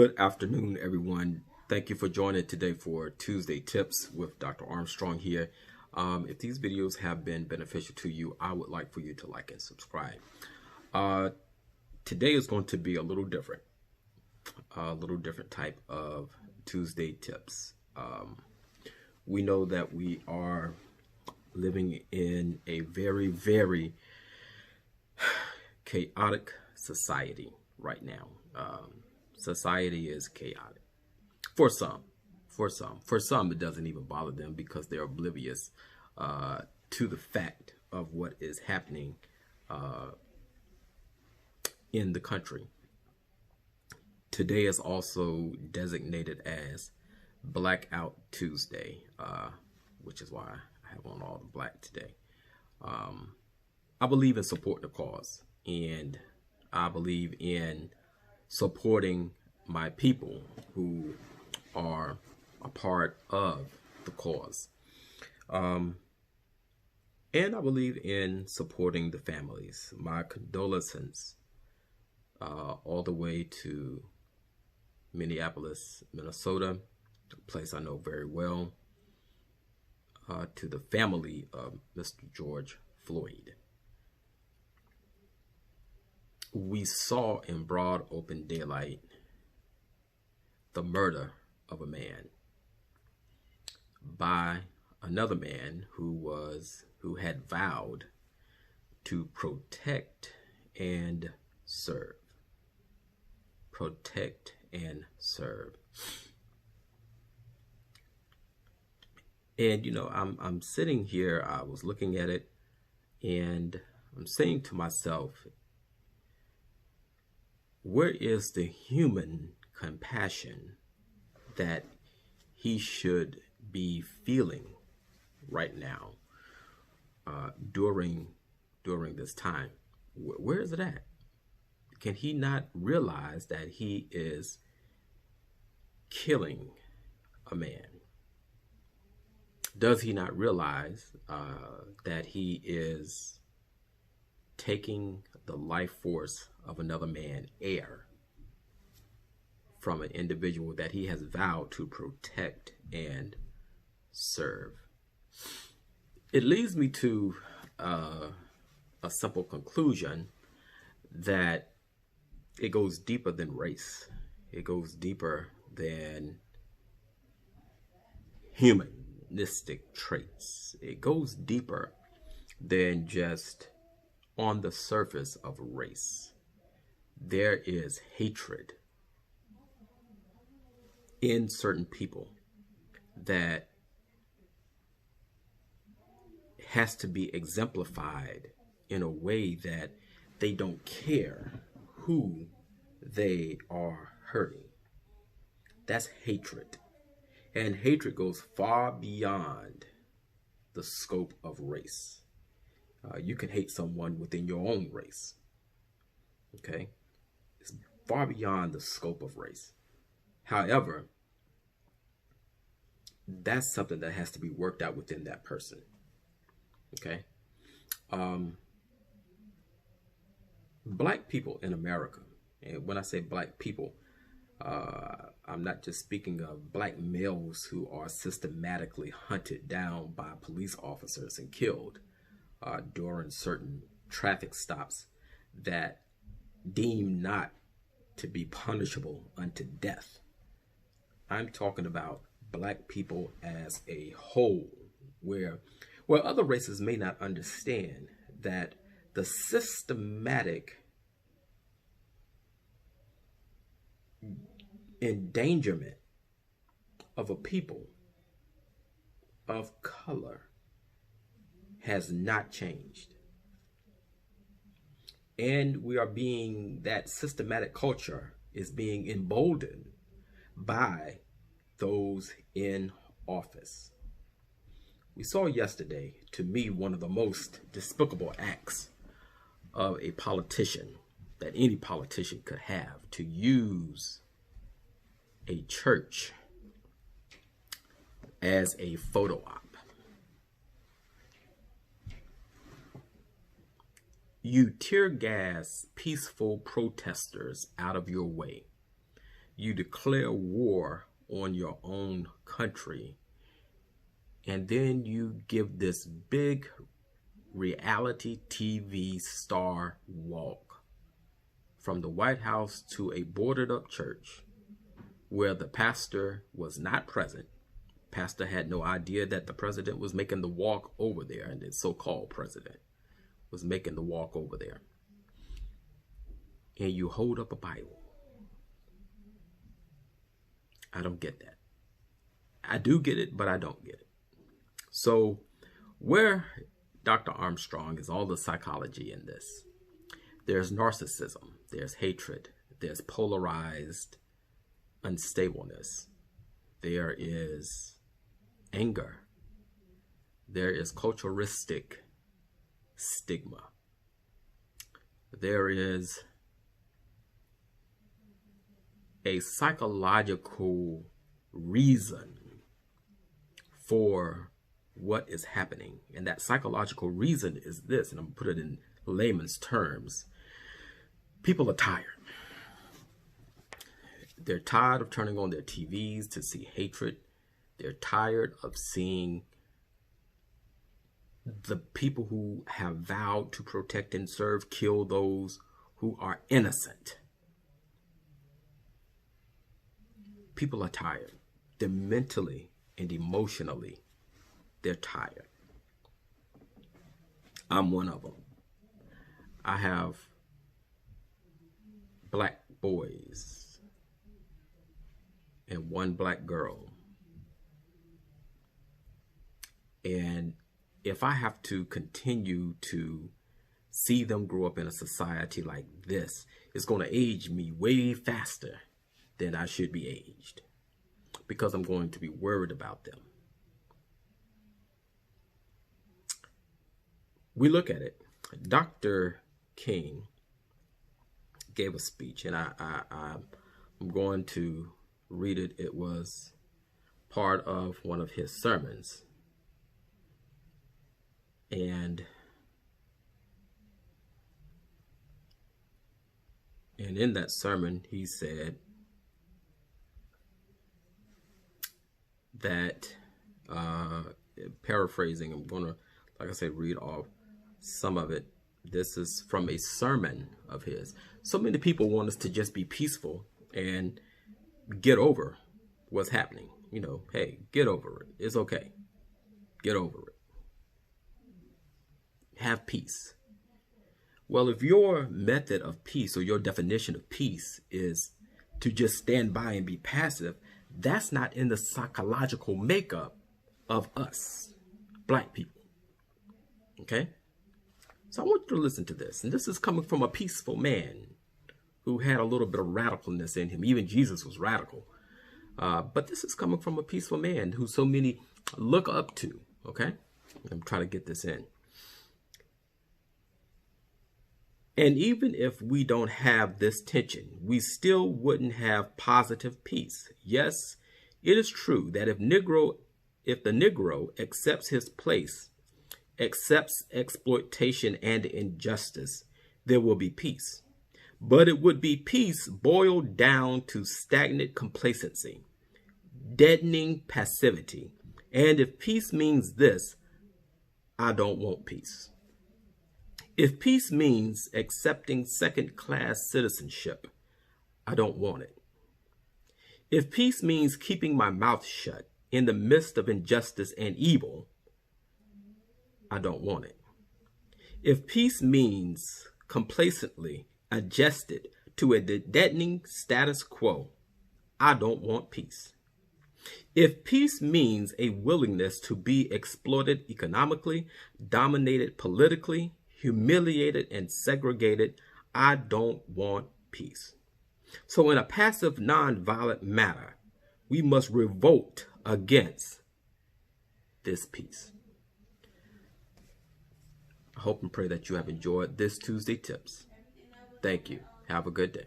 Good afternoon, everyone. Thank you for joining today for Tuesday Tips with Dr. Armstrong here. If these videos have been beneficial to you, I would like for you to like and subscribe. Today is going to be a little different type of Tuesday Tips. We know that we are living in a very, very chaotic society right now. Society is chaotic for some. For some, it doesn't even bother them because they're oblivious to the fact of what is happening in the country. Today is also designated as Blackout Tuesday, which is why I have on all the black today. I believe in supporting the cause, and I believe in supporting my people who are a part of the cause. And I believe in supporting the families. My condolences all the way to Minneapolis, Minnesota, a place I know very well, to the family of Mr. George Floyd. We saw in broad open daylight the murder of a man by another man who had vowed to protect and serve. Protect and serve. And you know, I'm sitting here, I was looking at it, and I'm saying to myself, where is the human compassion that he should be feeling right now during this time? Where is it at? Can he not realize that he is killing a man? Does he not realize that he is taking the life force of another man, air, from an individual that he has vowed to protect and serve? It leads me to a simple conclusion that it goes deeper than race. It goes deeper than humanistic traits. It goes deeper than just on the surface of race. There is hatred in certain people that has to be exemplified in a way that they don't care who they are hurting. That's hatred. And hatred goes far beyond the scope of race. You can hate someone within your own race. Okay? It's far beyond the scope of race. However, that's something that has to be worked out within that person. Okay? Black people in America, and when I say black people, I'm not just speaking of black males who are systematically hunted down by police officers and killed during certain traffic stops that deem not to be punishable unto death. I'm talking about black people as a whole, where other races may not understand that the systematic endangerment of a people of color has not changed. And that systematic culture is being emboldened by those in office. We saw yesterday, to me, one of the most despicable acts of a politician that any politician could have, to use a church as a photo op. You tear gas peaceful protesters out of your way. you declare war on your own country, and then you give this big reality TV star walk from the White House to a boarded up church where the pastor was not present. Pastor had no idea that the president was making the walk over there, and the so-called president was making the walk over there. And you hold up a Bible. I don't get that. I do get it, but I don't get it. So where Dr. Armstrong is all the psychology in this. There's narcissism, there's hatred, there's polarized unstableness, there is anger, there is culturalistic stigma, there is a psychological reason for what is happening. And that psychological reason is this, and I'm going to put it in layman's terms. People are tired. They're tired of turning on their TVs to see hatred. They're tired of seeing the people who have vowed to protect and serve kill those who are innocent. People are tired. They're mentally and emotionally, they're tired. I'm one of them. I have black boys and one black girl. And if I have to continue to see them grow up in a society like this, it's going to age me way faster than I should be aged, because I'm going to be worried about them. We look at it. Dr. King gave a speech, and I'm going to read it. It was part of one of his sermons. And in that sermon, he said that, paraphrasing, I'm going to, like I said, read off some of it. This is from a sermon of his. So many people want us to just be peaceful and get over what's happening. You know, hey, get over it. It's okay. Get over it. Have peace. Well, if your method of peace, or your definition of peace, is to just stand by and be passive, that's not in the psychological makeup of us, black people. Okay? So I want you to listen to this. And this is coming from a peaceful man who had a little bit of radicalness in him. Even Jesus was radical. But this is coming from a peaceful man who so many look up to. Okay? I'm trying to get this in. And even if we don't have this tension, we still wouldn't have positive peace. Yes, it is true that if the Negro accepts his place, accepts exploitation and injustice, there will be peace. But it would be peace boiled down to stagnant complacency, deadening passivity. And if peace means this, I don't want peace. If peace means accepting second-class citizenship, I don't want it. If peace means keeping my mouth shut in the midst of injustice and evil, I don't want it. If peace means complacently adjusted to a deadening status quo, I don't want peace. If peace means a willingness to be exploited economically, dominated politically, humiliated and segregated, I don't want peace. So in a passive, nonviolent manner, we must revolt against this peace. I hope and pray that you have enjoyed this Tuesday Tips. Thank you. Have a good day.